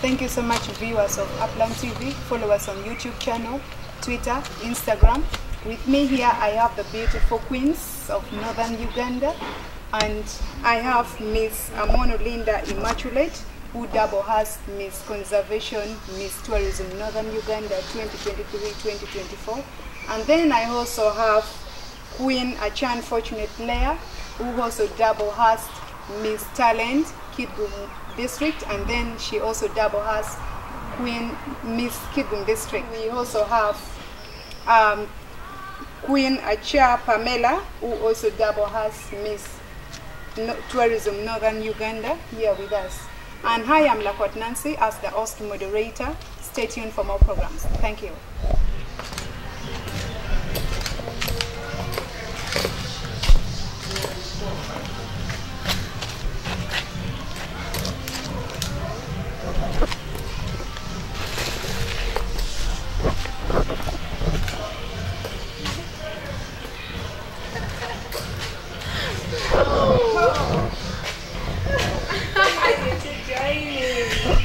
Thank you so much, viewers of Upland TV. Follow us on YouTube channel, Twitter, Instagram. With me here, I have the beautiful queens of Northern Uganda, and I have Miss Amono Linda Immaculate, who double has Miss Conservation, Miss Tourism Northern Uganda 2023-2024. And then I also have Queen Achan Fortunate Leah, who also double has Miss Talent, Kidgum District, and then she also double has Queen Miss Kidgum District. We also have Queen Acha Pamela, who also double has Miss Tourism Northern Uganda here with us. And hi, I'm Lakwat Nancy as the host moderator. Stay tuned for more programs. Thank you.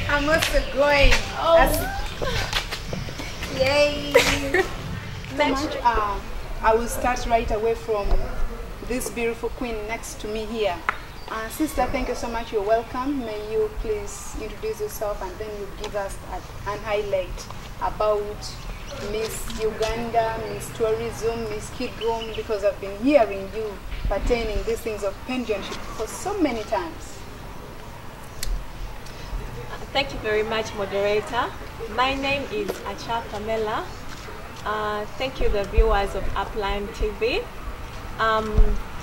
I'm also going. Yay! I will start right away from this beautiful queen next to me here. Sister, thank you so much. You're welcome. May you please introduce yourself, and then you give us an highlight about Miss Uganda, Miss Tourism, Miss Kidgum, because I've been hearing you pertaining these things of pensionship for so many times. Thank you very much, moderator. My name is Acha Pamela. Thank you, the viewers of Upland TV. I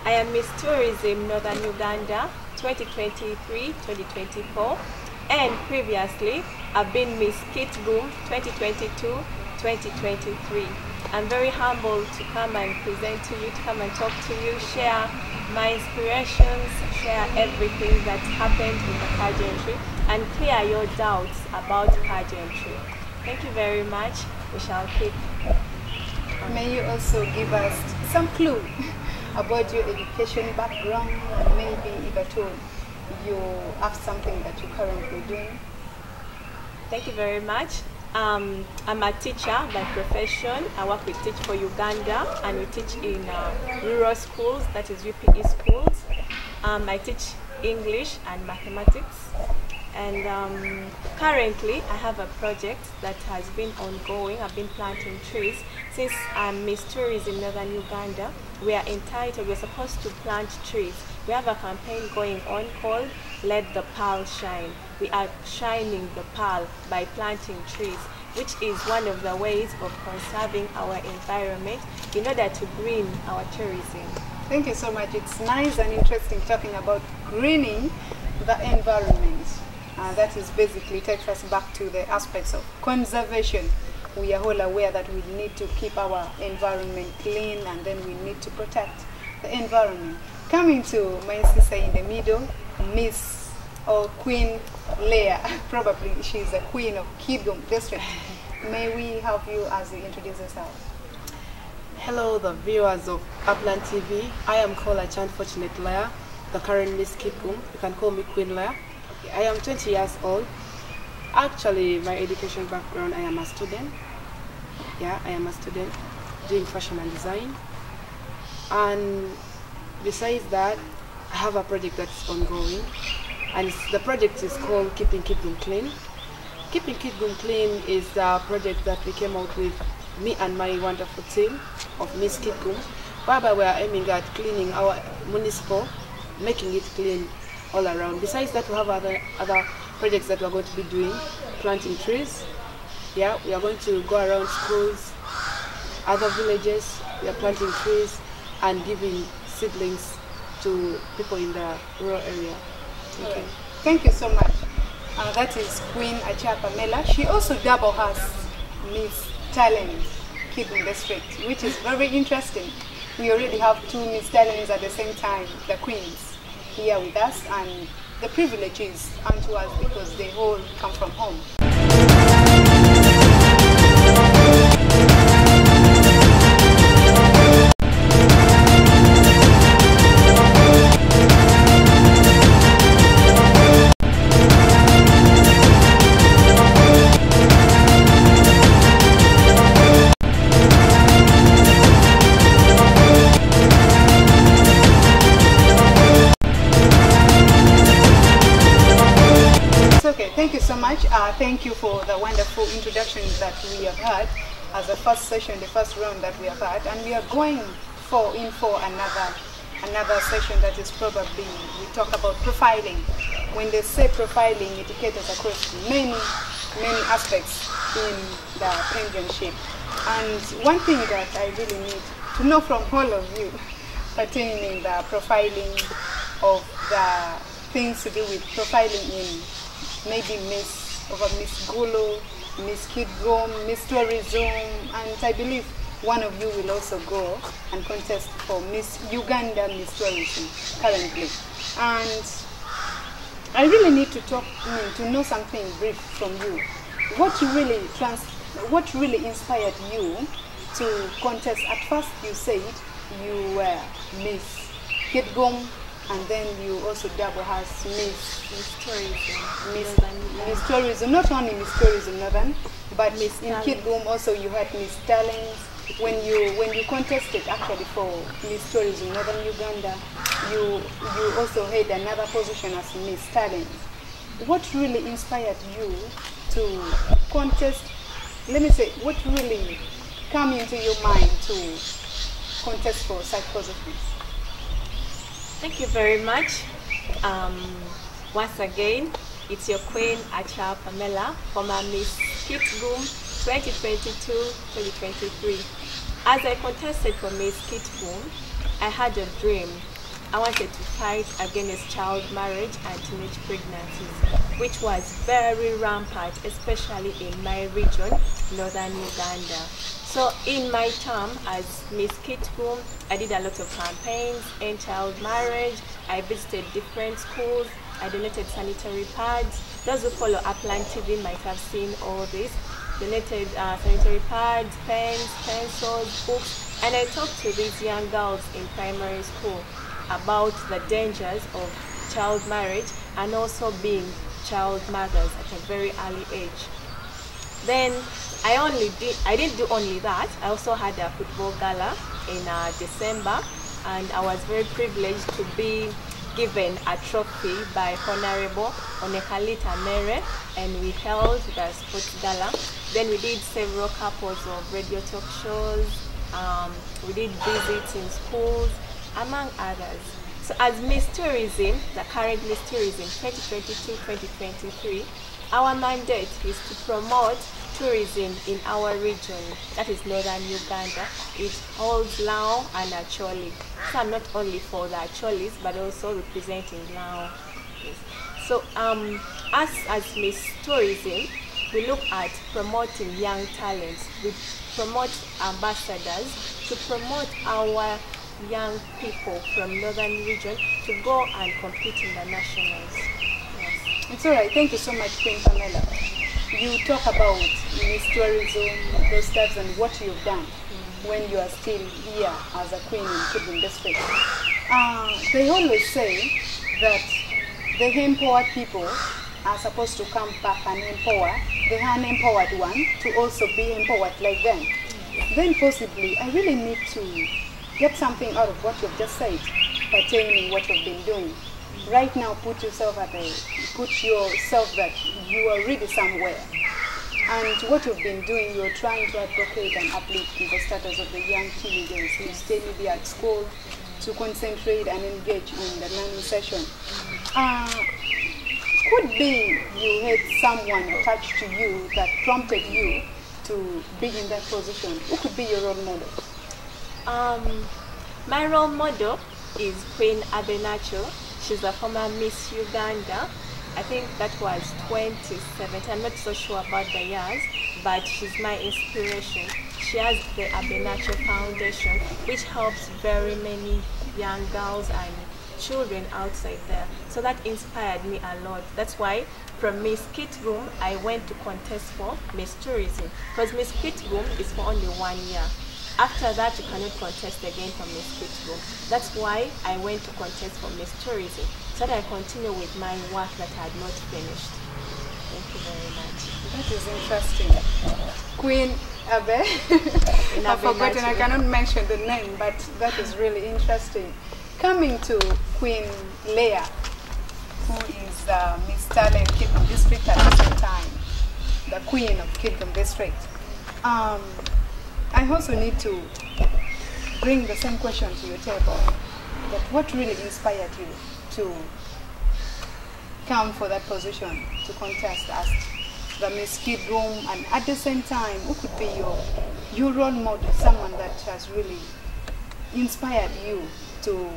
am Miss Tourism Northern Uganda 2023-2024, and previously I've been Miss Kidgum 2022-2023. I'm very humbled to come and present to you, to come and talk to you, share my inspirations, share everything that's happened in the pageantry, and clear your doubts about pageantry. Thank you very much. We shall keep. May you also give us some clue about your education background, and maybe if at all you have something that you're currently doing? Thank you very much. I'm a teacher by profession. I work with Teach for Uganda, and we teach in rural schools, that is UPE schools. I teach English and mathematics. And currently I have a project that has been ongoing. I've been planting trees. Since I'm Miss Tourism Northern Uganda, we're supposed to plant trees. We have a campaign going on called Let the Pearl Shine. We are shining the pearl by planting trees, which is one of the ways of conserving our environment in order to green our tourism. Thank you so much. It's nice and interesting talking about greening the environment. That is basically takes us back to the aspects of conservation. We are all aware that we need to keep our environment clean, and then we need to protect the environment. Coming to my sister in the middle, Miss or Queen Leah. Probably she's the queen of Kidgum District. May we have you as you introduce yourself? Hello, the viewers of Upland TV. I am called Achan Fortunate Leah, the current Miss Kidgum. You can call me Queen Leah. I am 20 years old. Actually, my education background, I am a student. Yeah, I am a student doing fashion and design. And besides that, I have a project that's ongoing. And the project is called Keeping Kidgum Clean. Keeping Kidgum Clean is a project that we came out with, me and my wonderful team of Miss Kidgum, whereby we are aiming at cleaning our municipal, making it clean all around. Besides that, we have other projects that we're going to be doing, planting trees. Yeah, we are going to go around schools, other villages. We are planting trees and giving seedlings to people in the rural area. Okay. Thank you so much. That is Queen Acha Pamela. She also double has Miss Talent Kidgum District, which is very interesting. We already have two Miss Talents at the same time, the queens here with us, and the privilege is unto us because they all come from home. you so much. Thank you for the wonderful introduction that we have had as the first session, the first round that we have had, and we are going for another session that is probably, we talk about profiling. When they say profiling, it caters across many aspects in the pensionship. And one thing that I really need to know from all of you pertaining the profiling of the things to do with profiling in maybe Miss Gulu, Miss Kidgum, Miss Tourism, and I believe one of you will also go and contest for Miss Uganda, Miss Tourism currently. And I really need to know something brief from you. What really inspired you to contest? At first you said you were Miss Kidgum, and then you also double as Miss Tourism. Miss Tourism, not only Miss Tourism Northern, but Miss in Kidgum also you had Miss Talents. When you contested actually for Miss Tourism Northern Uganda, you also had another position as Miss Talent. What really inspired you to contest? Let me say, what really came into your mind to contest for such positions? Thank you very much. Once again, it's your Queen Acha Pamela, former Miss Kidgum 2022-2023. As I contested for Miss Kidgum, I had a dream. I wanted to fight against child marriage and teenage pregnancies, which was very rampant, especially in my region, Northern Uganda. So in my term as Miss Kidgum, I did a lot of campaigns in child marriage. I visited different schools. I donated sanitary pads. Those who follow Upland TV might have seen all this. Donated sanitary pads, pens, pencils, books, and I talked to these young girls in primary school about the dangers of child marriage and also being child mothers at a very early age. Then I didn't do only that. I also had a football gala in December, and I was very privileged to be given a trophy by Honorable Onekalita Mere, and we held the sports gala. Then we did several couples of radio talk shows. We did visits in schools, among others. So as Miss Tourism, the current Miss Tourism 2022-2023, our mandate is to promote tourism in our region, that is Northern Uganda. It holds Lao and Acholi. So I'm not only for the Acholis, but also representing Lao. Yes. So us as Miss Tourism, we look at promoting young talents. We promote ambassadors to promote our young people from Northern region to go and compete in the nationals. Yes. It's all right. Thank you so much, Queen Pamela. You talk about Miss Tourism, those steps, and what you've done when you are still here as a queen in Kidgum district. They always say that the empowered people are supposed to come back and empower the unempowered one to also be empowered like them. Then possibly, I really need to get something out of what you've just said pertaining what you've been doing. Right now, put yourself that you are really somewhere. And what you've been doing, you're trying to advocate and uplift the status of the young teenagers to stay maybe at school, to concentrate and engage in the learning session. Could be you had someone attached to you that prompted you to be in that position. Who could be your role model? My role model is Queen Abenacho. She's a former Miss Uganda. I think that was 2017. I'm not so sure about the years, but she's my inspiration. She has the Abenacho Foundation, which helps very many young girls and children outside there. So that inspired me a lot. That's why from Miss Kidgum, I went to contest for Miss Tourism, because Miss Kidgum is for only 1 year. After that, you cannot contest again for Miss Kidgum. That's why I went to contest for Miss Tourism, so that I continue with my work that I had not finished. Thank you very much. That is interesting. Queen Abe, I've forgotten, I cannot mention the name, but that is really interesting. Coming to Queen Leah, who is is Miss Talent Kidum District at the same time, the Queen of Kidum District. I also need to bring the same question to your table. That what really inspired you to come for that position, to contest as the Miss Kid Room, and at the same time, who could be your role model, someone that has really inspired you to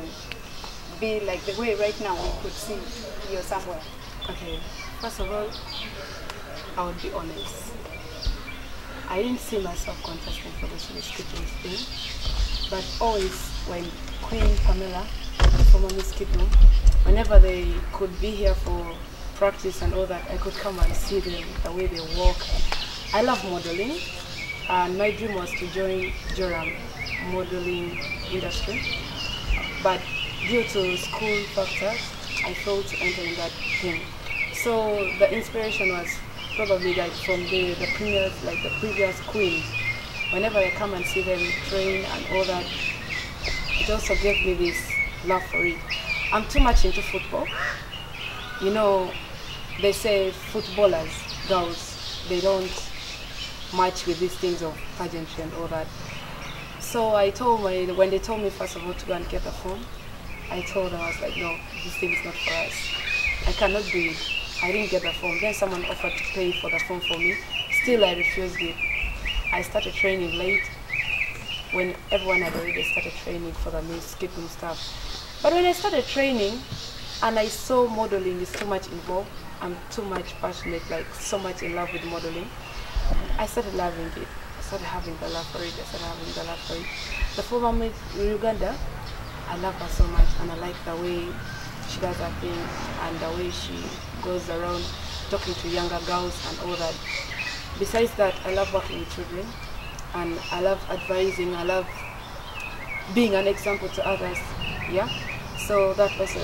be like the way right now we could see you somewhere? Okay, first of all, I would be honest. I didn't see myself contesting for this Miss Kid Room thing, but always when Queen Pamela, the former Miss Kid Room, whenever they could be here for practice and all that, I could come and see them, the way they walk. I love modeling, and my dream was to join Joram modeling industry, but due to school factors, I failed to enter in that thing. So the inspiration was probably like from the previous queens. Whenever I come and see them train and all that, it also gave me this love for it. I'm too much into football. You know, they say footballers, girls, they don't match with these things of pageantry and all that. So I told when they told me first of all to go and get the form, I told them, I was like, no, this thing is not for us. I cannot do it. I didn't get the form. Then someone offered to pay for the form for me. Still, I refused it. I started training late when everyone had already started training for the Miss Kid Room stuff. But when I started training and I saw modeling is too much involved, I'm too much passionate, like so much in love with modeling, I started loving it. I started having the love for it. The former Miss Uganda, I love her so much, and I like the way she does her thing and the way she goes around talking to younger girls and all that. Besides that, I love working with children, and I love advising. I love being an example to others. Yeah, so that also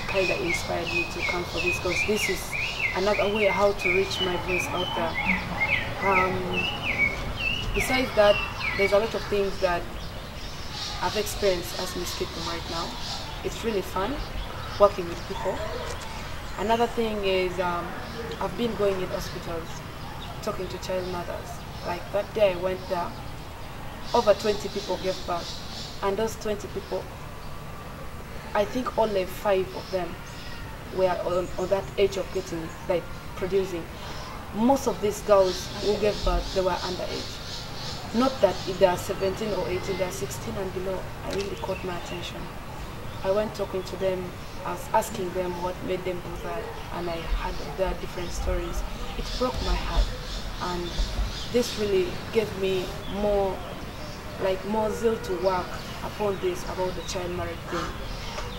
kind of inspired me to come for this, because this is another way how to reach my voice out there. Besides that, there's a lot of things that I've experienced as Miss Kid Room right now. It's really fun working with people. Another thing is I've been going in hospitals talking to child mothers. Like that day I went there, over 20 people gave birth, and those 20 people, I think only 5 of them were on that age of getting, like, producing. Most of these girls who gave birth, they were underage. Not that if they are 17 or 18, they are 16 and below. I really caught my attention. I went talking to them, I was asking them what made them do that, and I had their different stories. It broke my heart, and this really gave me more zeal to work upon this, about the child marriage thing.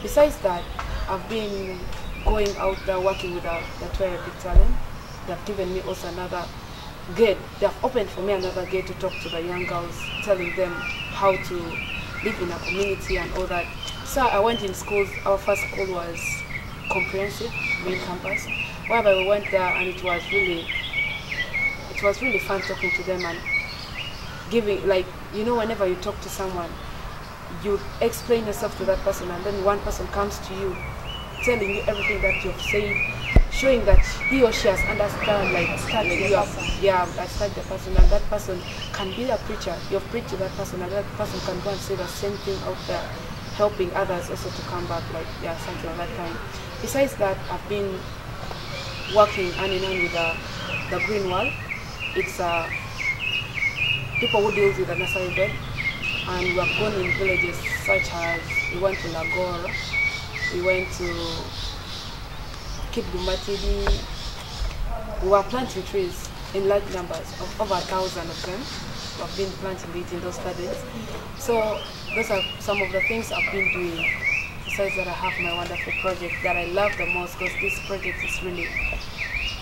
Besides that, I've been going out there working with the 12 Big Talent. They've given me also another gate. They've opened for me another gate to talk to the young girls, telling them how to live in a community and all that. So I went in schools. Our first school was comprehensive, main campus, whereby we went there, and it was really fun talking to them and giving, like, you know, whenever you talk to someone, you explain yourself to that person, and then one person comes to you telling you everything that you've said, showing that he or she has understand, understand the person, and that person can be a preacher. You've preached to that person, and that person can go and say the same thing out there, helping others also to come back, something of that kind. Besides that, I've been working hand in hand with the Green Wall. It's people who deal with the nursery bed, and we have gone in villages such as, we went to Lagor, we went to Kibdumatidi. We were planting trees in large numbers, of over 1,000 of them. We have been planting it in those studies. So those are some of the things I've been doing. Besides that, I have my wonderful project that I love the most, because this project is really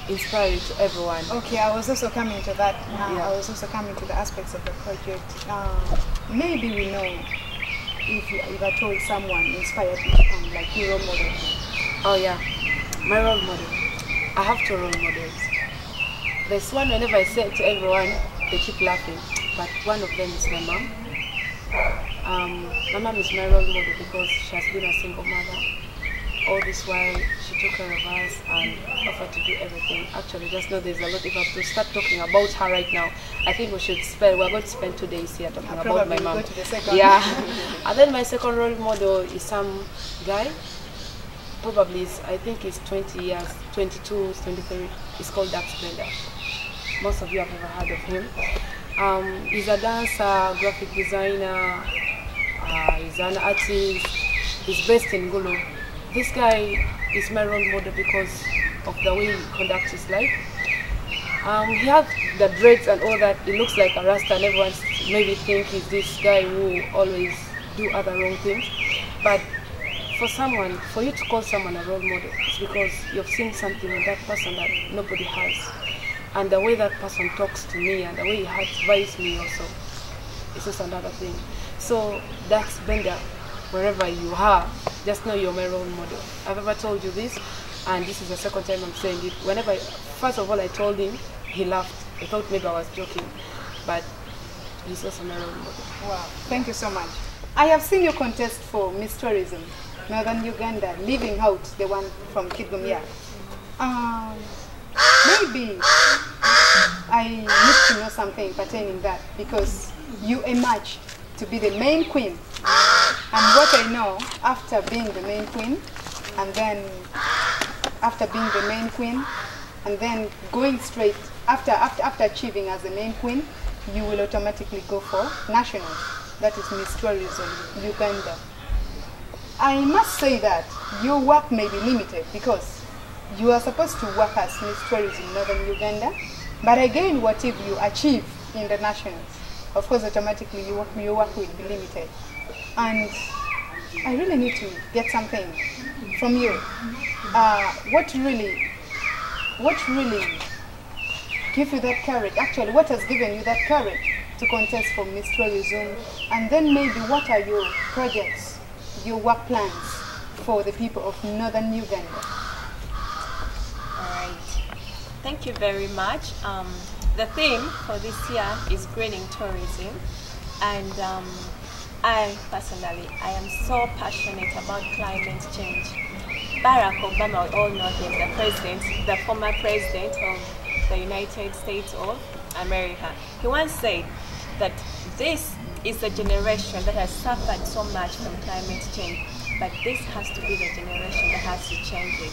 inspiring to everyone. Okay, I was also coming to that now. Yeah. I was also coming to the aspects of the project. Maybe we know if I told someone inspired you to become like your role model. Oh yeah, my role model. I have 2 role models. There's one, whenever I say it to everyone, they keep laughing, but one of them is my mom. My mom is my role model because she has been a single mother. all this while she took care of us and offered to do everything. Actually, just know there's a lot. If I have to start talking about her right now, I think we're going to spend 2 days here talking about my mom. Yeah. And then my second role model is some guy, probably I think he's 20 years, 22, 23. He's called Dax Bender. Most of you have ever heard of him. He's a dancer, graphic designer, he's an artist. He's based in Gulu. This guy is my role model because of the way he conducts his life. He has the dreads and all that. He looks like a Rasta, and everyone maybe think he's this guy who always do other wrong things. But for you to call someone a role model, it's because you've seen something in that person that nobody has. And the way that person talks to me and the way he advises me also is just another thing. So Dax Bender, wherever you are, just know you're my role model. I've ever told you this, and this is the second time I'm saying it. First of all, I told him, he laughed. I thought maybe I was joking, but he's also my role model. Wow, thank you so much. I have seen you contest for Miss Tourism, Northern Uganda, leaving out the one from Kigumya. Maybe I need to know something pertaining that, because you emerged to be the main queen. And what I know, after being the main queen, and then going straight, after achieving as the main queen, you will automatically go for national. That is Miss Tourism Uganda. I must say that your work may be limited because you are supposed to work as Miss Tourism Northern Uganda, but again, whatever you achieve in the nationals, of course, automatically your work will be limited. And I really need to get something from you. What really give you that courage? Actually, what has given you that courage to contest for Miss Tourism? And then maybe what are your projects, your work plans for the people of Northern Uganda? All right. Thank you very much. The theme for this year is greening tourism, and I personally, I am so passionate about climate change. Barack Obama, we all know him, the former president of the United States of America. He once said that this is a generation that has suffered so much from climate change, but this has to be the generation that has to change it.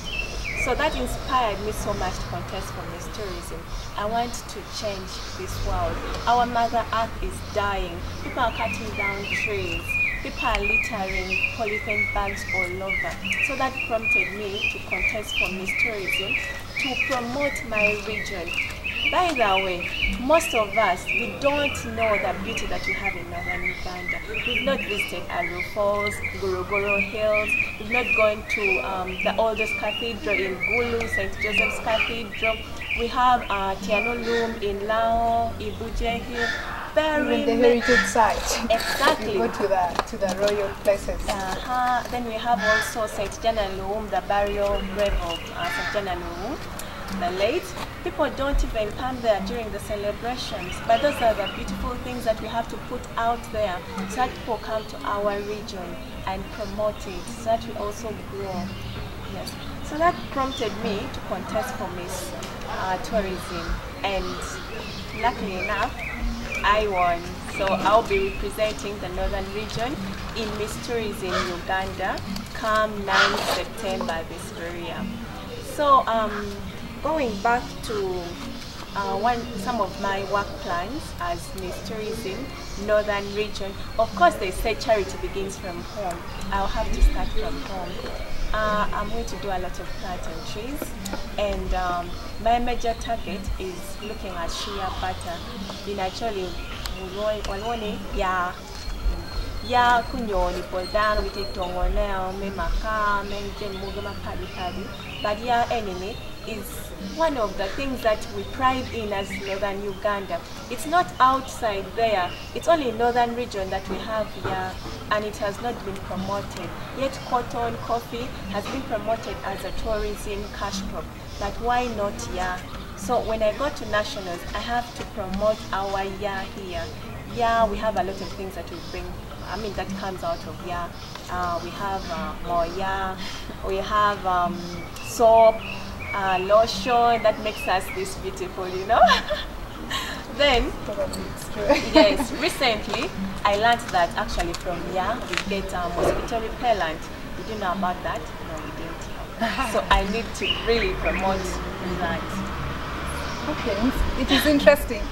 So that inspired me so much to contest for Miss Tourism. I want to change this world. Our Mother Earth is dying. People are cutting down trees. People are littering polythene bags all over. So that prompted me to contest for Miss Tourism to promote my region. By the way, most of us, we don't know the beauty that we have in Northern Uganda. We've not visited Aru Falls, Gorogoro Hills. We've not gone to the oldest cathedral in Gulu, St. Joseph's Cathedral. We have Tiano Loom in Lao, Ibuje Hill. Even the heritage site. Exactly. You go to the royal places. Then we have also St. Janaloom, the burial grave of St. Janaloom, the late. People don't even come there during the celebrations, but those are the beautiful things that we have to put out there so that people come to our region and promote it, so that we also grow. Yes. So that prompted me to contest for Miss Tourism, and luckily enough, I won. So I'll be representing the northern region in Miss Tourism Uganda come 9th September this year. So going back to some of my work plans as Miss Tourism Northern Region, of course they say charity begins from home. I'll have to start from home. I'm going to do a lot of planting trees, and my major target is looking at shea butter. In actually, ya kunyoni poldan with it tongonel me maka me jen mugama padi, but ya enemy is one of the things that we pride in as Northern Uganda. It's not outside there, it's only in Northern region that we have here, and it has not been promoted. Yet cotton, coffee has been promoted as a tourism cash crop, but why not here? So when I go to nationals, I have to promote our year here. Yeah, we have a lot of things that we bring I mean, that comes out of ya. We have moya, we have soap, lotion that makes us this beautiful, you know. Then, yes, recently I learned that actually from ya we get mosquito repellent. Did you know about that? No, we didn't. So I need to really promote that. Okay, it is interesting.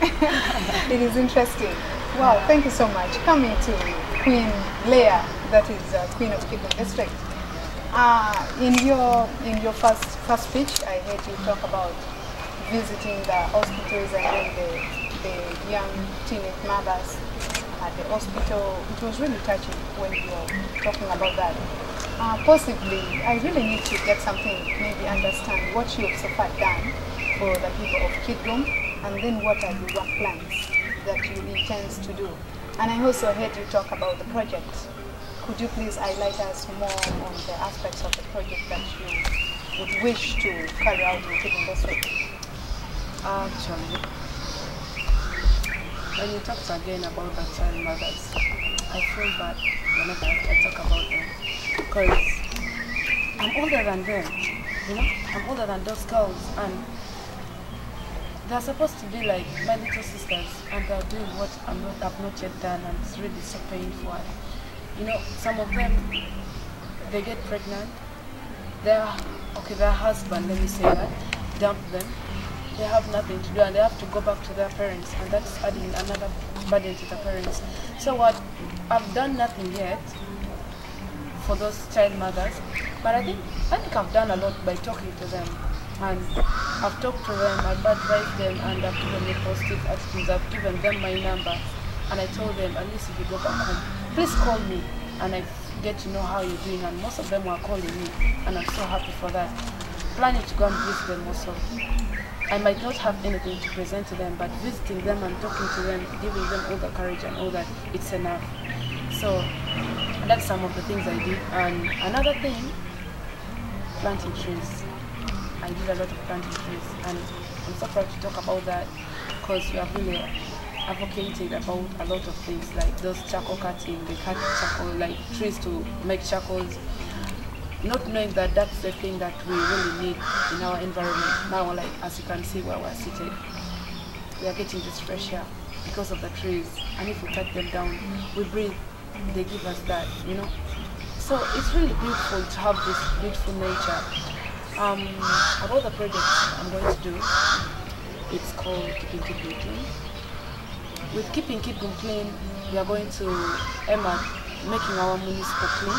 It is interesting. Wow, thank you so much. Coming to Queen Leah, that is Queen of Kidney District. In your first speech, I heard you talk about visiting the hospitals and then the young teenage mothers at the hospital. It was really touching when you were talking about that. Possibly, I really need to get something, maybe understand what you've so far done for the people of Kidgum, and then what are your work plans that you intend to do. And I also heard you talk about the project. Could you please highlight us more on the aspects of the project that you would wish to carry out in Kidgum District? Actually, when you talked again about the child mothers, I feel bad whenever I talk about them, because I'm older than them, you know? I'm older than those girls, and they're supposed to be like my little sisters, and they're doing what I've not yet done, and it's really so painful. You know, some of them, they get pregnant, their husband, let me say that, dump them. They have nothing to do, and they have to go back to their parents, and that's adding another burden to the parents. So what, I've done nothing yet for those child mothers, but I think I've done a lot by talking to them, and I've talked to them, I've advised them, and I've given them positive attitudes. I've given them my number, and I told them, at least if you go back home, please call me, and I get to know how you're doing, and most of them were calling me, and I'm so happy for that. Planning to go and visit them also. I might not have anything to present to them, but visiting them and talking to them, giving them all the courage and all that, it's enough. So that's some of the things I did. And another thing, planting trees. I did a lot of planting trees, and I'm so proud to talk about that, because we have really advocated about a lot of things, like those charcoal cutting, they cut charcoal, like trees to make charcoals. Not knowing that that's the thing that we really need in our environment. Now, like as you can see where we're seated, we are getting this fresh air because of the trees. And if we cut them down, we breathe, they give us that, you know. So it's really beautiful to have this beautiful nature. About the project I'm going to do, it's called Keeping Kidgum Clean. With Keeping Kidgum Clean, we are going to aim at making our municipal clean.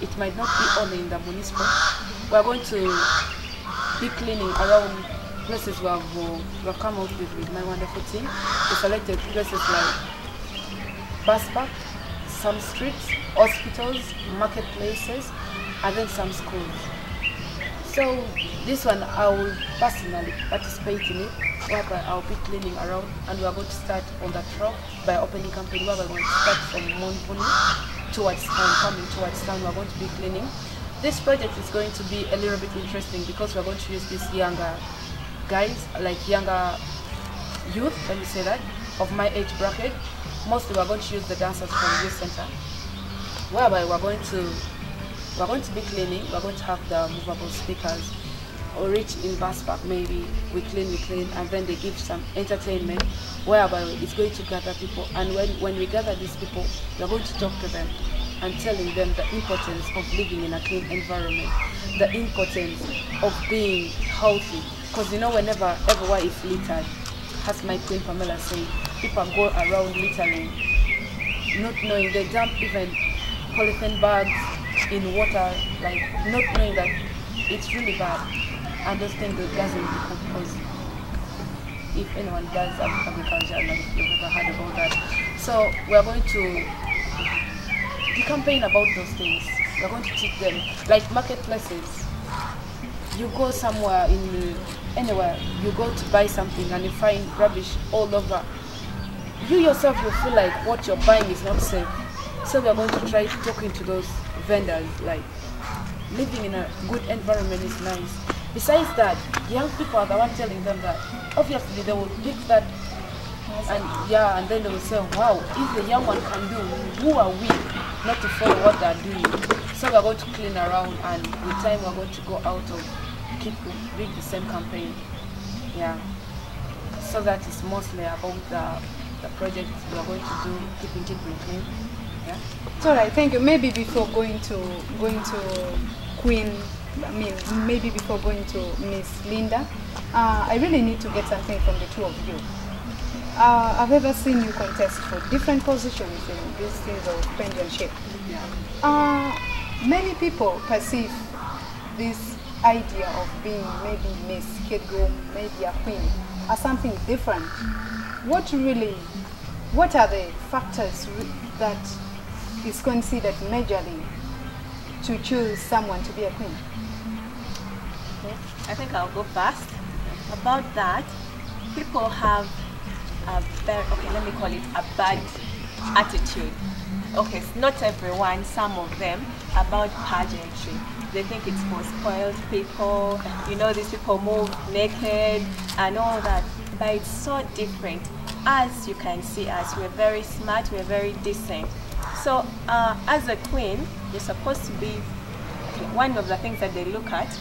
It might not be only in the municipal. We are going to be cleaning around places where we've come out with my wonderful team. We selected places like bus park, some streets, hospitals, marketplaces, and then some schools. So this one I will personally participate in it, whereby I'll be cleaning around, and we are going to start on the 12th by opening campaign, where we're going to start from Monpuni towards coming towards town. We're going to be cleaning. This project is going to be a little bit interesting because we're going to use these younger guys, like younger youth, let me say that, of my age bracket. Mostly we're going to use the dancers from the youth center, whereby we're going to be cleaning. We're going to have the movable speakers, or reach in bus park, maybe we clean, and then they give some entertainment, whereby it's going to gather people. And when we gather these people, we're going to talk to them and telling them the importance of living in a clean environment, the importance of being healthy. Because you know, whenever everywhere is littered, as my Queen Pamela said, people go around littering, not knowing they dump even polythene bags in water, like not knowing that it's really bad. And those things that doesn't decompose. If anyone does agriculture, and if you've ever heard about that. So we are going to campaign about those things. We're going to teach them, like marketplaces. You go somewhere anywhere, you go to buy something and you find rubbish all over. You yourself will feel like what you're buying is not safe. So we are going to try talking to those vendors, like living in a good environment is nice. Besides that, young people are the ones telling them that obviously they will pick that And yeah, and then they will say, wow, if the young one can do, who are we not to follow what they're doing? So we're going to clean around, and with time we're going to go out of Kitgum, doing the same campaign. Yeah. So that is mostly about the project we're going to do, keeping Kitgum clean. Yeah. It's all right, thank you. Maybe before going to Queen, maybe before going to Miss Linda, I really need to get something from the two of you. I've ever seen you contest for different positions in these things of championship. Many people perceive this idea of being maybe Miss Kitgum, maybe a queen, as something different. What are the factors that is considered majorly to choose someone to be a queen? Okay. I think I'll go first. About that, people have a very, okay, let me call it a bad attitude. Okay, it's not everyone, some of them, about pageantry. They think it's for spoiled people, you know, these people move naked and all that. But it's so different. As you can see us, we're very smart, we're very decent. So as a queen, you're supposed to be, okay, one of the things that they look at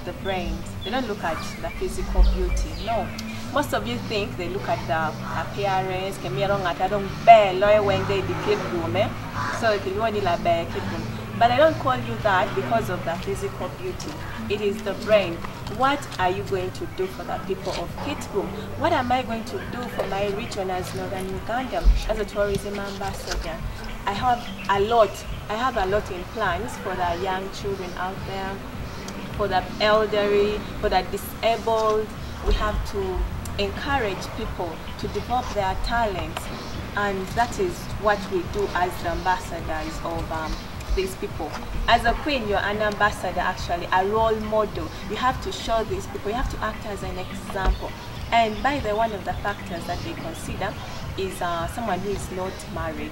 the brains. They don't look at the physical beauty, no. Most of you think they look at the appearance, when they but I don't call you that because of the physical beauty. It is the brain. What are you going to do for the people of Kitgum? What am I going to do for my region as Northern Uganda, as a tourism ambassador? I have a lot in plans for the young children out there, for the elderly, for the disabled. We have to encourage people to develop their talents, and that is what we do as the ambassadors of these people. As a queen, you're an ambassador, actually, a role model. You have to show these people, you have to act as an example. And by the one of the factors that they consider is someone who is not married.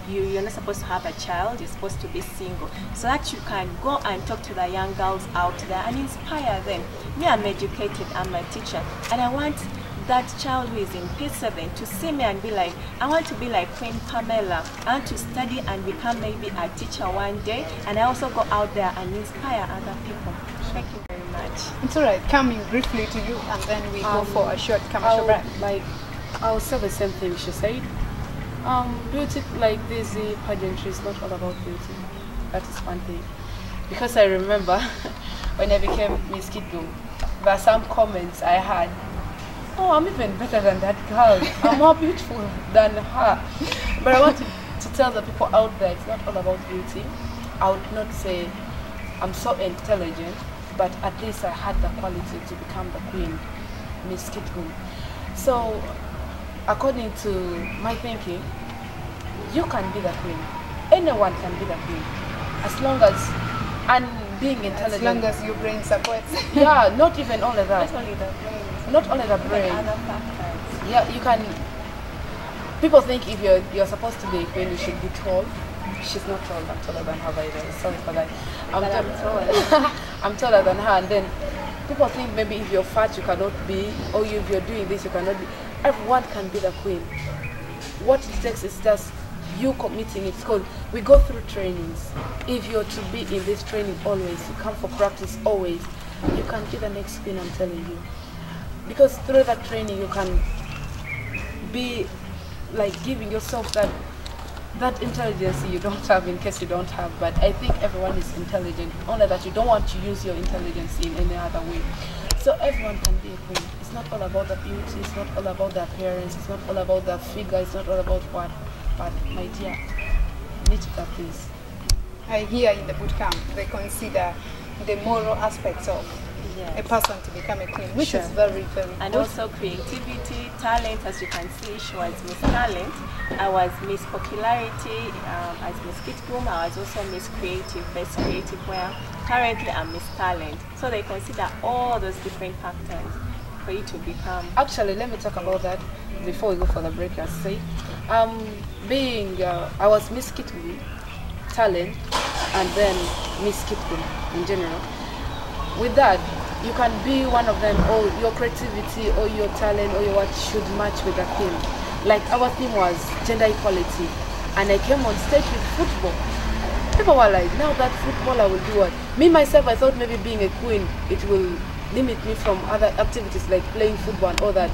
You're not supposed to have a child, you're supposed to be single, so that you can go and talk to the young girls out there and inspire them. Me, I'm educated, I'm a teacher, and I want that child who is in P7 to see me and be like, I want to be like Queen Pamela. I want to study and become maybe a teacher one day, and I also go out there and inspire other people. Thank you very much. It's all right, coming briefly to you, and then we go for a short commercial break. I'll say the same thing she said. Beauty like this, pageantry is not all about beauty. That is one thing. Because I remember when I became Miss Kitgum, there are some comments I had. Oh, I'm even better than that girl. I'm more beautiful than her. But I want to tell the people out there, it's not all about beauty. I would not say I'm so intelligent, but at least I had the quality to become the queen, Miss Kitgum. So, according to my thinking, you can be the queen. Anyone can be the queen, as long as, and being intelligent. As long as your brain supports. Yeah, not even only that. Not only the brain. Not only the brain. Other factors. Yeah, you can. People think if you're supposed to be a queen, you should be tall. She's not tall. I'm taller than her, by the way. Sorry for that. I'm taller. I'm taller than her, and then people think maybe if you're fat you cannot be, or if you're doing this you cannot be. Everyone can be the queen. What it takes is just you committing. It's called, we go through trainings. If you're to be in this training always, you come for practice always, you can be the next queen, I'm telling you. Because through that training you can be like giving yourself that intelligence you don't have, in case you don't have. But I think everyone is intelligent, only that you don't want to use your intelligence in any other way. So everyone can be a queen. It's not all about the beauty, it's not all about the appearance, it's not all about the figure, it's not all about what. But my dear, you need to practice. I hear in the bootcamp they consider the moral aspects of a person to become a queen, which is very, very good. And also creativity, talent. As you can see, she was Miss Talent. I was Miss Popularity as Miss Kitgum. I was also Miss Creative, Best Creative Wear. Currently, I'm Miss Talent. So they consider all those different factors for you to become. Actually, let me talk about that before we go for the break. I say, I was Miss Kitgum, Talent, and then Miss Kitgum in general. With that, you can be one of them, or your creativity or your talent or your what should match with the theme. Like our theme was gender equality, and I came on stage with football. People were like, now that football I will do what? Me myself, I thought maybe being a queen, it will limit me from other activities like playing football and all that.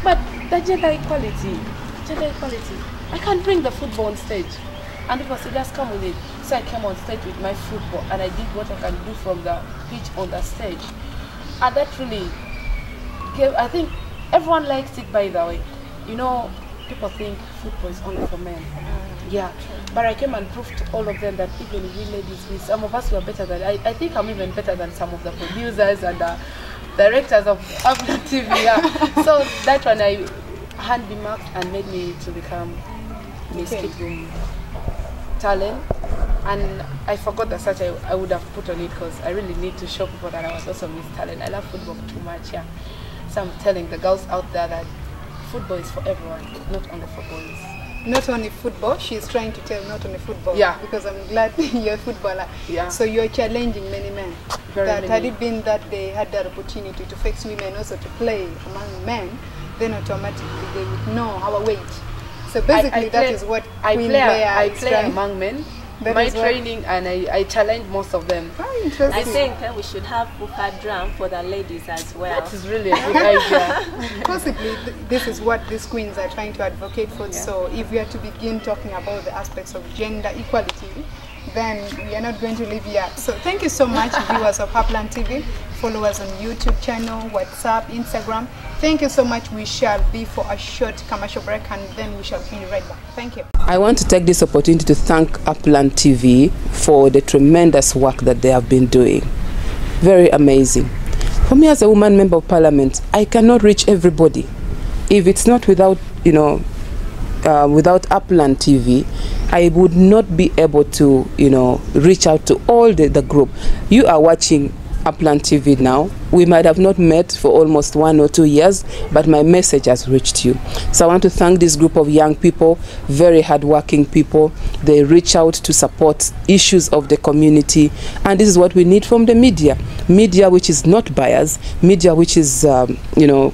But the gender equality, I can't bring the football on stage. And people said, just come with it. So I came on stage with my football and I did what I can do from the pitch on the stage. And that really gave, I think everyone likes it, by the way. You know, people think football is only for men. Yeah, but I came and proved to all of them that even we ladies, some of us were better than, I think I'm even better than some of the producers and the directors of Apple TV. Yeah. So that one I hand me marked and made me to become Miss Kidroom Talent. And I forgot the search I would have put on it because I really need to show people that I was also Miss Talent. I love football too much, yeah. So I'm telling the girls out there that football is for everyone, not only for boys. Not only football, she's trying to tell not only football. Yeah. Because I'm glad you're a footballer. Yeah. So you're challenging many men. Very that many. Had it been that they had that opportunity to fix women also to play among men, then automatically they would know our weight. So basically that is what Queen Leah I is play trying. among men. That My is what- training and I challenge most of them. Very interesting. I think we should have Buka drum for the ladies as well. That is really a good idea. Possibly this is what these queens are trying to advocate for. Yeah. So if we are to begin talking about the aspects of gender equality, then we are not going to leave here. So thank you so much, viewers of Upland TV. Follow us on YouTube channel, WhatsApp, Instagram. Thank you so much. We shall be for a short commercial break and then we shall be right back. Thank you. I want to take this opportunity to thank Upland TV for the tremendous work that they have been doing. Very amazing. For me as a woman member of parliament, I cannot reach everybody. If it's not without, without Upland TV, I would not be able to, reach out to all the group. You are watching Upland TV now. We might have not met for almost 1 or 2 years, but my message has reached you. So I want to thank this group of young people, very hardworking people. They reach out to support issues of the community, and this is what we need from the media. Media which is not biased, media which is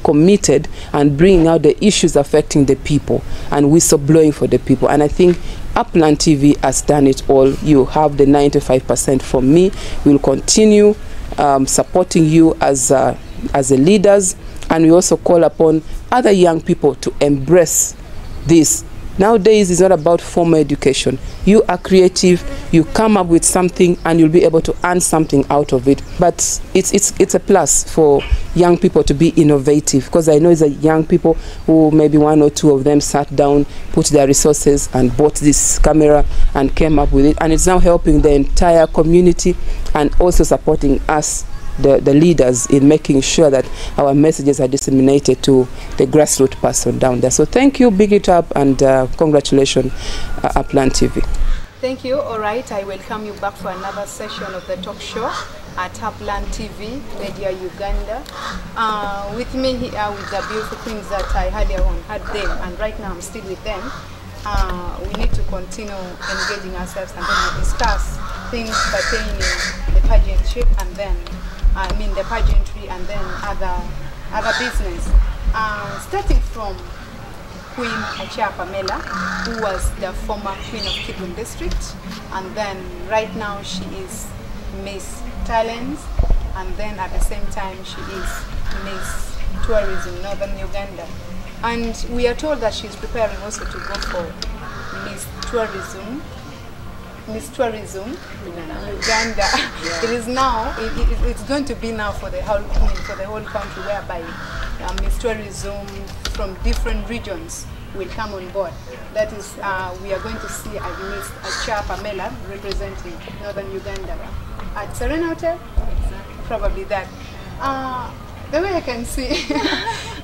committed and bringing out the issues affecting the people and whistleblowing for the people. And I think Upland TV has done it all. You have the 95% from me. We'll continue supporting you as a leaders, and we also call upon other young people to embrace this. Nowadays it's not about formal education. You are creative, you come up with something and you'll be able to earn something out of it. But it's a plus for young people to be innovative, because I know it's a young people who maybe 1 or 2 of them sat down, put their resources and bought this camera and came up with it, and it's now helping the entire community and also supporting us, the leaders, in making sure that our messages are disseminated to the grassroots person down there. So thank you, big it up, and congratulations, Upland TV. Thank you. All right, I welcome you back for another session of the talk show at Upland TV, Media Uganda. With me here with the beautiful queens that I had them, and right now I'm still with them. We need to continue engaging ourselves, and then we discuss things pertaining the pageantship, and then the pageantry, and then other business. Starting from Queen Achia Pamela, who was the former Queen of Kidron District, and then right now she is Miss Talents, and then at the same time she is Miss Tourism Northern Uganda. And we are told that she's preparing also to go for Miss Tourism Uganda. Yeah. It is now. It's going to be now for the whole country, whereby Miss Tourism from different regions will come on board. That is, we are going to see Miss Achia Pamela representing Northern Uganda at Serena Hotel. Probably that. The way I can see,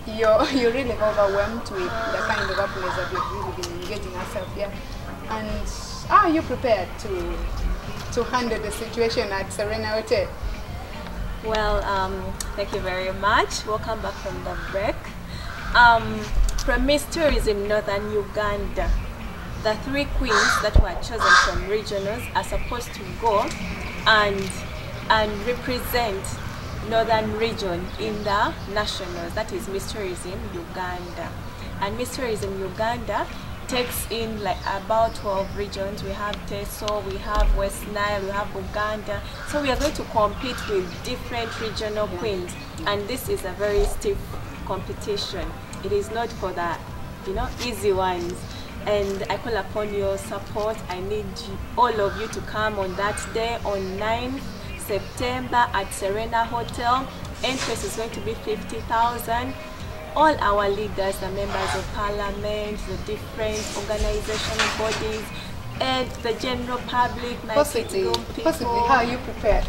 you're really overwhelmed with the kind of happiness that you've really been engaging yourself here. And are you prepared to handle the situation at Serena Hotel? Well, thank you very much. Welcome back from the break. From Miss Tourism Northern Uganda, the 3 queens that were chosen from regionals are supposed to go and represent northern region in the nationals, that is Miss Tourism Uganda. And Miss Tourism Uganda takes in like about 12 regions. We have Teso, we have West Nile, we have Uganda. So we are going to compete with different regional queens, and this is a very stiff competition. It is not for the easy ones. And I call upon your support. I need all of you to come on that day on 9th September at Serena Hotel. Entrance is going to be 50,000. All our leaders, the members of parliament, the different organizational bodies, and the general public, my Possibly, how are you prepared?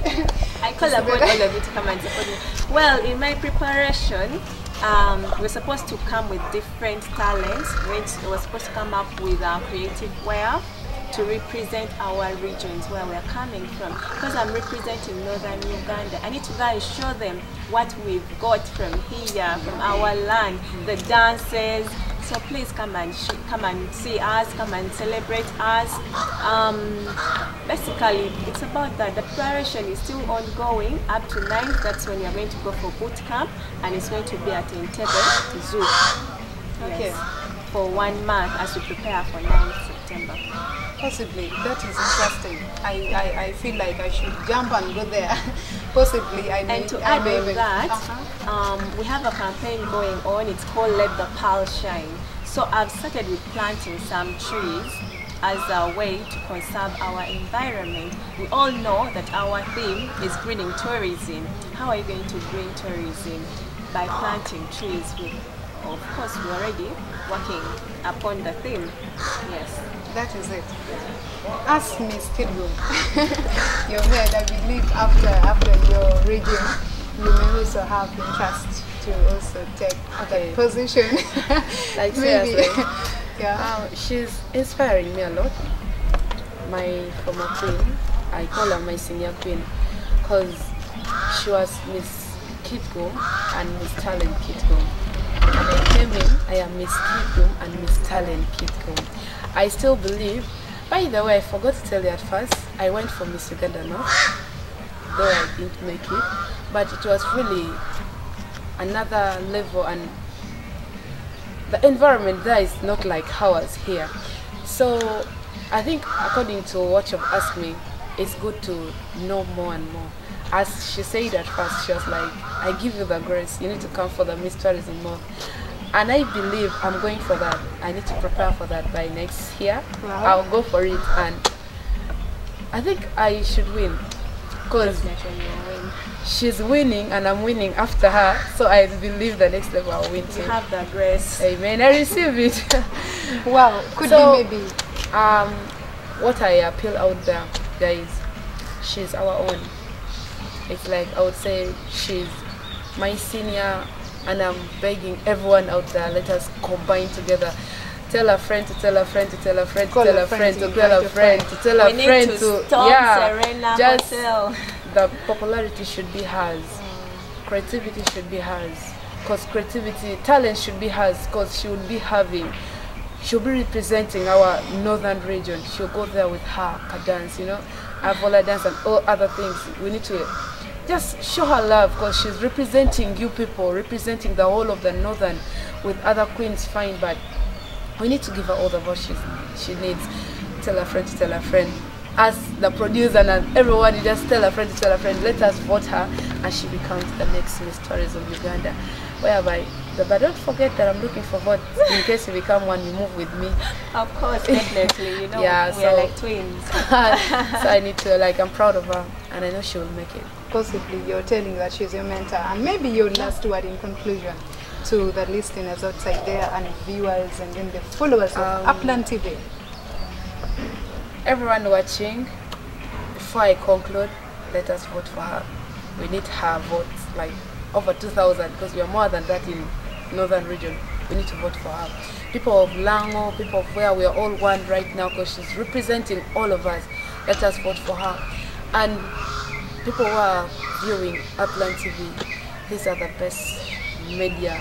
I call upon all of you to come and support me. Well, in my preparation, we're supposed to come with different talents. We're supposed to come up with creative wear to represent our regions where we're coming from. Because I'm representing northern Uganda, I need to go and show them what we've got from here, from our land, the dances. So please come and see us, come and celebrate us. Basically, it's about that. The preparation is still ongoing up to 9th. That's when you're going to go for boot camp, and it's going to be at Entebbe Zoo. Okay. Yes, for 1 month as we prepare for 9th September. Possibly, that is interesting. I feel like I should jump and go there. Possibly, And to add on that, we have a campaign going on. It's called Let the Pearl Shine. So I've started with planting some trees as a way to conserve our environment. We all know that our theme is greening tourism. How are you going to green tourism? By planting trees. Of course, we're already working upon the theme. Yes. That is it. Ask Miss Kidroom. You've heard, I believe after your region, you may also have interest to also take that position. Like maybe. seriously. Yeah. She's inspiring me a lot. My former queen, I call her my senior queen, because she was Miss Kidroom and Miss Talent Kidroom. And I came in, I am Miss Kidroom and Miss Talent Kidroom. I still believe. By the way, I forgot to tell you at first, I went for Miss Uganda North, though I didn't make it, but it was really another level, and the environment there is not like ours here. So I think according to what you've asked me, it's good to know more and more. As she said at first, she was like, I give you the grace, you need to come for the Miss Tourism North. And I believe I'm going for that. I need to prepare for that by next year. Wow. I'll go for it, and I think I should win, because she's winning and I'm winning after her. So I believe the next level I'll win too. You have the grace. Amen. I receive it. Well, could So, you maybe? What I appeal out there, guys, she's our own. It's like I would say she's my senior. And I'm begging everyone out there, let us combine together. Tell a friend to tell a friend to tell a friend to tell a friend to tell a friend to tell a friend to Serena just Hotel. the popularity should be hers. Creativity should be hers. Because creativity, talent should be hers, because she'll be representing our northern region. She'll go there with her dance, Avola dance and all other things. We need to just show her love, because she's representing you people, representing the whole of the northern with other queens, fine, but we need to give her all the voice she needs. Tell a friend to tell a friend. As the producer and everyone, you just tell a friend to tell a friend, let us vote her, and she becomes the next Miss Tourism Uganda. Whereby, but don't forget that I'm looking for votes. In case you become one, you move with me. Of course, definitely. Yeah, we are like twins. So I need to, I'm proud of her, and I know she will make it. Possibly, you're telling that she's your mentor, and maybe your last word in conclusion to the listeners outside there and viewers and then the followers of Upland TV. Everyone watching, before I conclude, let us vote for her. We need her votes, like over 2,000, because we are more than that in northern region. We need to vote for her. People of Lango, people of where we are all one right now, because she's representing all of us. Let us vote for her. And people who are viewing Upland TV, these are the best media.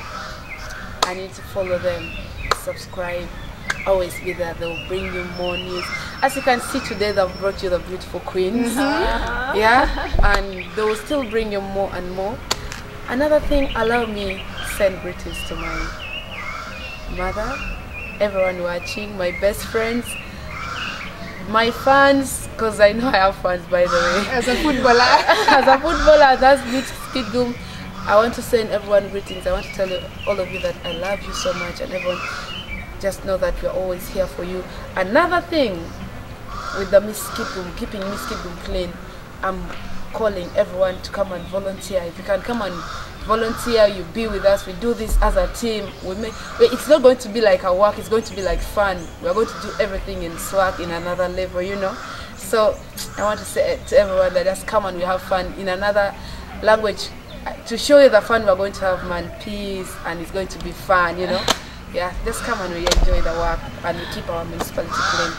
I need to follow them, subscribe, always be there. They'll bring you more news. as you can see today, they've brought you the beautiful queens. Yeah, and they will still bring you more and more. Another thing, allow me send greetings to my mother, everyone watching, my best friends, my fans, because I know I have fans, by the way. As a footballer. As a footballer, that's Miss Kidgum. I want to send everyone greetings. I want to tell you, all of you, that I love you so much, and everyone just know that we're always here for you. Another thing, with the Miss Kidgum, keeping Miss Kidgum clean, I'm calling everyone to come and volunteer. If you can come and volunteer, you be with us. We do this as a team. It's not going to be like a work, it's going to be like fun. We're going to do everything in swag, in another level, you know. So I want to say to everyone that just come and we have fun in another language, to show you the fun we're going to have, man. Peace, and it's going to be fun, you know. Yeah, just come and we enjoy the work, and we keep our municipality clean.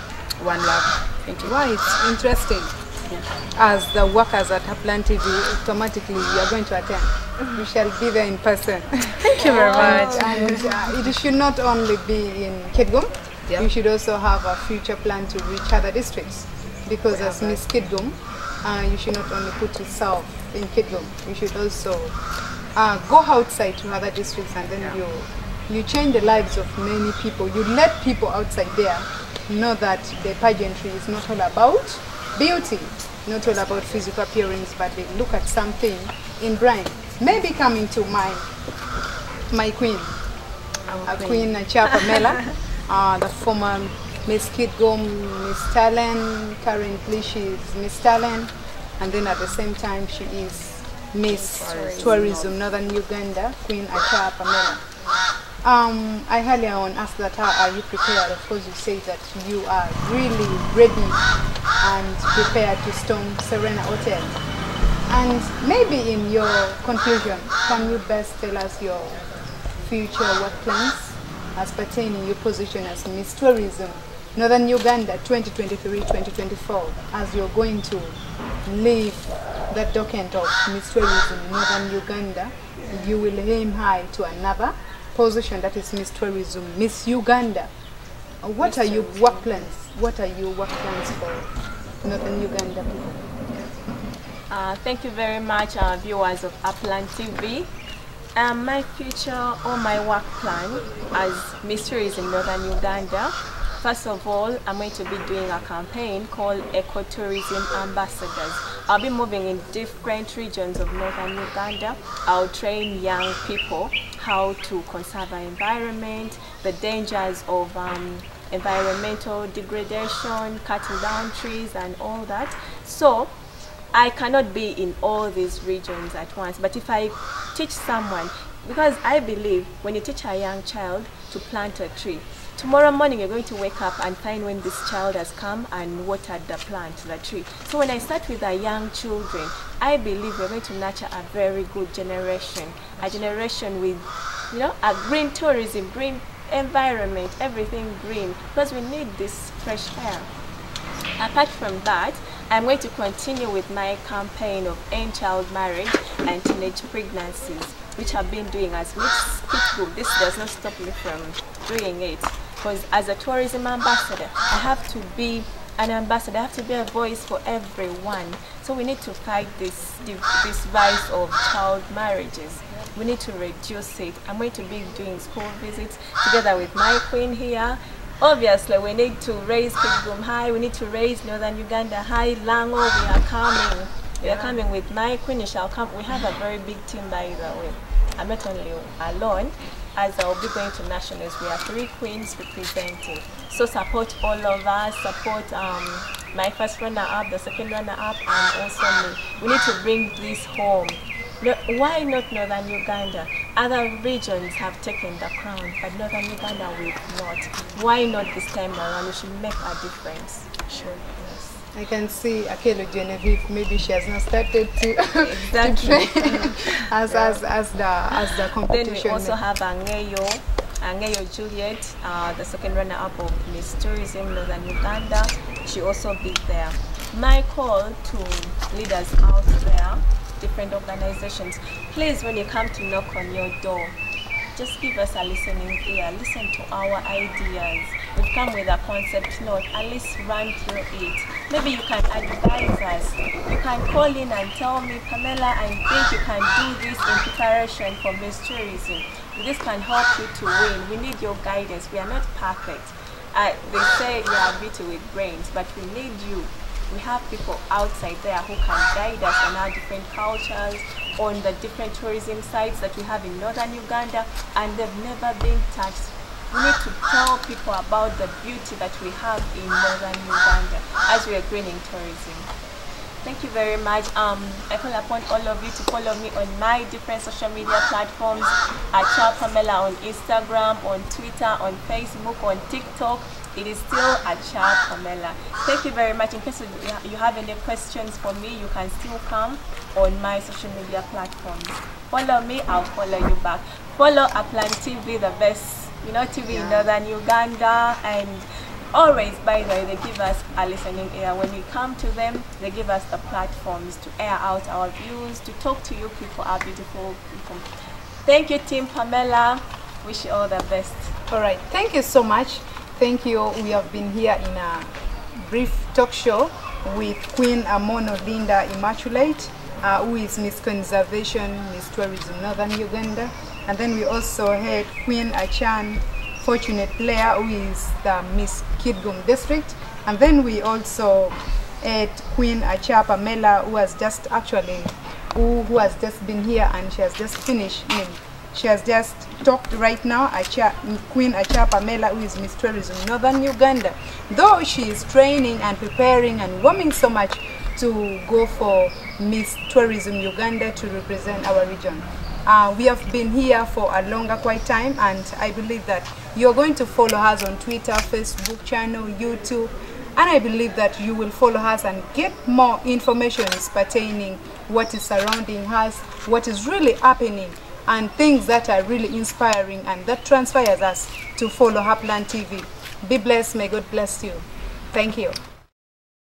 One love. Thank you. Why it's interesting. As the workers at Upland TV, automatically you are going to attend. We shall be there in person. Thank you very much. And it should not only be in Kidgum, you should also have a future plan to reach other districts. Because as Miss Kidgum, you should not only put yourself in Kidgum, you should also go outside to other districts, and then you change the lives of many people. You let people outside there know that the pageantry is not all about beauty, not all about physical appearance, but they look at something in brain. Maybe coming to my queen, Queen Achapa Mela, the former Miss Kidgum, Miss Talent. Currently she is Miss Talent, and then at the same time she is Miss Tourism Northern Uganda, Queen Achapa Mela. I earlier on asked that how are you prepared? Of course you say that you are really ready and prepared to storm Serena Hotel. And maybe in your conclusion, can you best tell us your future work plans as pertaining your position as Miss Tourism Northern Uganda 2023-2024, as you're going to leave that document of Miss Tourism Northern Uganda, you will aim high to another position, that is Miss Tourism Miss Uganda. What are your work plans? What are your work plans for Northern Uganda people? Thank you very much, viewers of Upland TV. My future or my work plan as Miss Tourism Northern Uganda, first of all, I'm going to be doing a campaign called Ecotourism Ambassadors. I'll be moving in different regions of Northern Uganda. I'll train young people how to conserve our environment, the dangers of environmental degradation, cutting down trees and all that. So I cannot be in all these regions at once, but if I teach someone, because I believe when you teach a young child to plant a tree, tomorrow morning you're going to wake up and find when this child has come and watered the plant, the tree. So when I start with the young children, I believe we're going to nurture a very good generation, a generation with, you know, a green tourism, green environment, everything green, because we need this fresh air. Apart from that, I'm going to continue with my campaign of end child marriage and teenage pregnancies, which I've been doing as Miss Kidgum. This does not stop me from doing it, because as a tourism ambassador, I have to be an ambassador. I have to be a voice for everyone. So we need to fight this rise of child marriages. We need to reduce it. I'm going to be doing school visits together with my queen here. Obviously, we need to raise Kidgum high. We need to raise Northern Uganda high. Lango, we are coming. We are coming with my queen. We shall come. We have a very big team, by the way. I'm not only alone, as I'll be going to nationals. We are 3 queens representing. So support all of us. Support my first runner-up, the second runner-up, and also me. We need to bring this home. Why not Northern Uganda? Other regions have taken the crown, but Northern Uganda will not. Why not this time around? We should make a difference. Sure. Yes. I can see Akelo Genevieve. Maybe she has not started to, exactly. to train as the competition. Then we also have Angeyo Juliet, the second runner-up of Miss Tourism Northern Uganda. She also be there. My call to leaders out there, different organizations, please, when you come to knock on your door, just give us a listening ear. Listen to our ideas. We've come with a concept note. At least run through it. Maybe you can advise us. You can call in and tell me, Pamela, I think you can do this in preparation for Miss Tourism. This can help you to win. We need your guidance. We are not perfect. They say you are beauty with brains, but we need you. We have people outside there who can guide us on our different cultures, on the different tourism sites that we have in northern Uganda, and they've never been touched. We need to tell people about the beauty that we have in northern Uganda as we are greening tourism. Thank you very much. I call upon all of you to follow me on my different social media platforms, at Pamela on Instagram, on Twitter, on Facebook, on TikTok. It is still at Pamela. Thank you very much. In case you have any questions for me, you can still come on my social media platforms. Follow me, I'll follow you back. Follow Upland TV, the best, TV in northern Uganda, and always, by the way, they give us a listening ear. When we come to them, they give us the platforms to air out our views, to talk to you people, our beautiful people. Thank you, Team Pamela. Wish you all the best. All right. Thank you so much. Thank you. We have been here in a brief talk show with Queen Amono Linda Immaculate, who is Miss Conservation, Miss Tourism Northern Uganda. And then we also had Queen Achan Fortunate Player, who is the Miss Kidgum District. And then we also had Queen Acha Pamela, who has just who has just been here and she has just finished. She has just talked right now. Queen Acha Pamela, who is Miss Tourism Northern Uganda. Though she is training and preparing and warming so much to go for Miss Tourism Uganda to represent our region. We have been here for a longer quite time, and I believe that you're going to follow us on Twitter, Facebook channel, YouTube, and I believe that you will follow us and get more information pertaining what is surrounding us, what is really happening, and things that are really inspiring and that transpires us to follow Upland TV. Be blessed. May God bless you. Thank you.